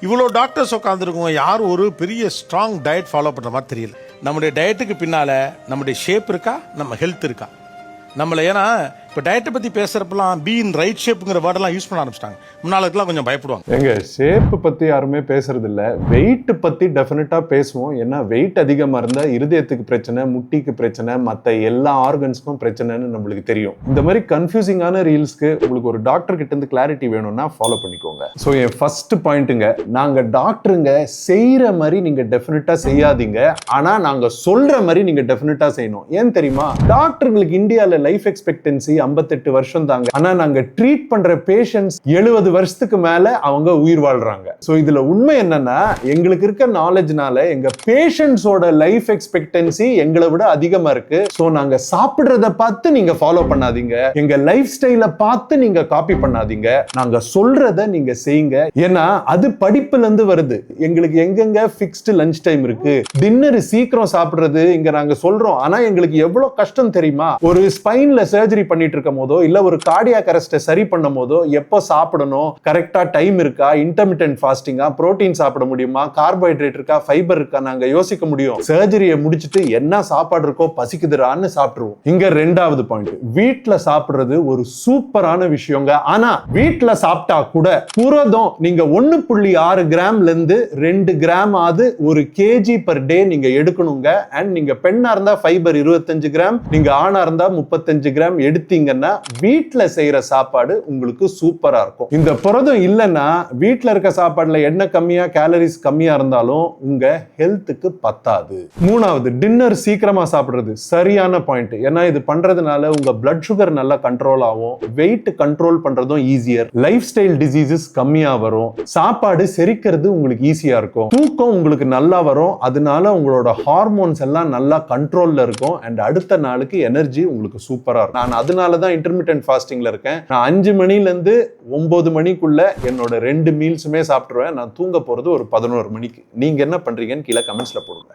இவ்வளோ டாக்டர்ஸ் உட்காந்துருக்கோங்க, யாரும் ஒரு பெரிய ஸ்ட்ராங் டயட் ஃபாலோ பண்ணுற மாதிரி தெரியல. நம்முடைய டயட்டுக்கு பின்னால் நம்முடைய ஷேப் இருக்கா, நம்ம ஹெல்த் இருக்கா நம்மளை. ஏன்னா இப்போ டயட்டை பற்றி பேசுகிறப்பெல்லாம் பி இன் ரைட் ஷேப்புங்கிற வேர்டெல்லாம் யூஸ் பண்ண ஆரம்பிச்சிட்டாங்க. முன்னாளுக்கெல்லாம் கொஞ்சம் பயப்படுவாங்க. எங்க ஷேப் பற்றி யாருமே பேசுறது இல்லை, வெயிட் பற்றி டெஃபினட்டாக பேசுவோம். ஏன்னா வெயிட் அதிகமாக இருந்தால் இருதயத்துக்கு பிரச்சனை, முட்டிக்கு பிரச்சனை, மற்ற எல்லா ஆர்கன்ஸ்க்கும் பிரச்சனைன்னு நம்மளுக்கு தெரியும். இந்த மாதிரி கன்ஃபியூசிங்கான ரீல்ஸ்க்கு உங்களுக்கு ஒரு டாக்டர் கிட்ட இருந்து கிளாரிட்டி வேணும்னா ஃபாலோ பண்ணிக்கோங்க. ஸோ என் ஃபர்ஸ்ட் பாயிண்ட்டுங்க, நாங்கள் டாக்டருங்க செய்கிற மாதிரி நீங்கள் டெஃபினட்டாக செய்யாதீங்க, ஆனால் நாங்கள் சொல்கிற மாதிரி நீங்கள் டெஃபினட்டாக செய்யணும். ஏன் தெரியுமா? டாக்டர்களுக்கு இந்தியாவில் லைஃப் எக்ஸ்பெக்டன்சி 58 வருஷம் தாங்க. ஆனா நாங்க ட்ரீட் பண்ற பேஷண்ட்ஸ் 70 வருஷத்துக்கு மேல அவங்க உயிர் வாழ்றாங்க. சோ இதுல உண்மை என்னன்னா, எங்களுக்கு இருக்க நாலேஜ்னால எங்க பேஷண்ட்ஸோட லைஃப் எக்ஸ்பெக்டன்சி எங்களை விட அதிகமா இருக்கு. சோ நாங்க சாப்பிடுறத பார்த்து நீங்க ஃபாலோ பண்ணாதீங்க, எங்க லைஃப் ஸ்டைலை பார்த்து நீங்க காப்பி பண்ணாதீங்க, நாங்க சொல்றத நீங்க செய்யுங்க. ஏன்னா அது படிப்புல இருந்து வருது. எங்களுக்கு எங்கெங்க ஃபிக்ஸ்டு லஞ்ச் டைம் இருக்கு, டின்னர் சீக்கிரம் சாப்பிடுறது இங்க நாங்க சொல்றோம். ஆனா எங்களுக்கு எவ்வளவு கஷ்டம் தெரியுமா? ஒரு ஸ்பைன்ல சர்ஜரி பண்ணிட்டு இருக்கும் போதோ இல்ல ஒரு கார்டியாக் அரெஸ்ட்டை சரி பண்ணும் போதோ எப்போ சாப்பிடணும், கரெக்டா டைம் இருக்கா, இன்டர்மிட்டன்ட் ஃபாஸ்டிங்கா, புரோட்டீன் சாப்பிட முடியுமா, கார்போஹைட்ரேட் இருக்கா, ஃபைபர் இருக்கா, நாங்க யோசிக்க முடியும். சர்ஜரியை முடிச்சிட்டு என்ன சாப்பாடு இருக்கோ பசிக்குதுறான்னு சாப்பிடுவோம். இங்க ரெண்டாவது பாயிண்ட், வீட்ல சாப்பிடுறது ஒரு சூப்பரான விஷயங்க. ஆனா வீட்ல சாப்பிட்டா கூட புரதம் நீங்க 1.6 கிராம்ல இருந்து 2 கிராம் ஆது ஒரு கேஜி பர் டே நீங்க எடுக்கணுங்க. அண்ட் நீங்க பெண்ணா இருந்தா ஃபைபர் 25 கிராம், நீங்க ஆணா இருந்தா 35 கிராம் எடுத்தீங்கன்னா வீட்ல செய்யற சாப்பாடு உங்களுக்கு சூப்பரா இருக்கும். இந்த புரதம் இல்லைன்னா வீட்ல இருக்க சாப்பாடுல எண்ணெய் கம்மியா, கேலரிஸ் கம்மியா இருந்தாலும் உங்க ஹெல்த்துக்கு பத்தாது. மூணாவது, டின்னர் சீக்கிரமா சாப்பிடுறது சரியான பாயிண்ட். ஏன்னா இது பண்றதுனால உங்க பிளட் சுகர் நல்லா கண்ட்ரோல் ஆகும், வெயிட் கண்ட்ரோல் பண்றதும் ஈஸியர், லைஃப் ஸ்டைல் டிசீசஸ் கம்மியா வரும், சாப்பாடு செரிக்கிறது உங்களுக்கு ஈஸியா இருக்கும், தூக்கம் உங்களுக்கு நல்லா வரும், அதனால உங்களோட ஹார்மோன்ஸ் எல்லாம் நல்லா கண்ட்ரோல்ல இருக்கும். அண்ட் அடுத்த நாளுக்கு எனர்ஜி உங்களுக்கு சூப்பரா இருக்கும். நான் அதனாலதான் இன்டர்மிட்டன்ட் ஃபாஸ்டிங்ல இருக்கேன். நான் 5 மணில இருந்து 9 மணிக்குள்ள என்னோட 2 மீல்ஸுமே சாப்பிட்டுருவேன். நான் தூங்க போறது ஒரு 11 மணிக்கு. நீங்க என்ன பண்றீங்கன்னு கீழே கமெண்ட்ஸ்ல போடுங்க.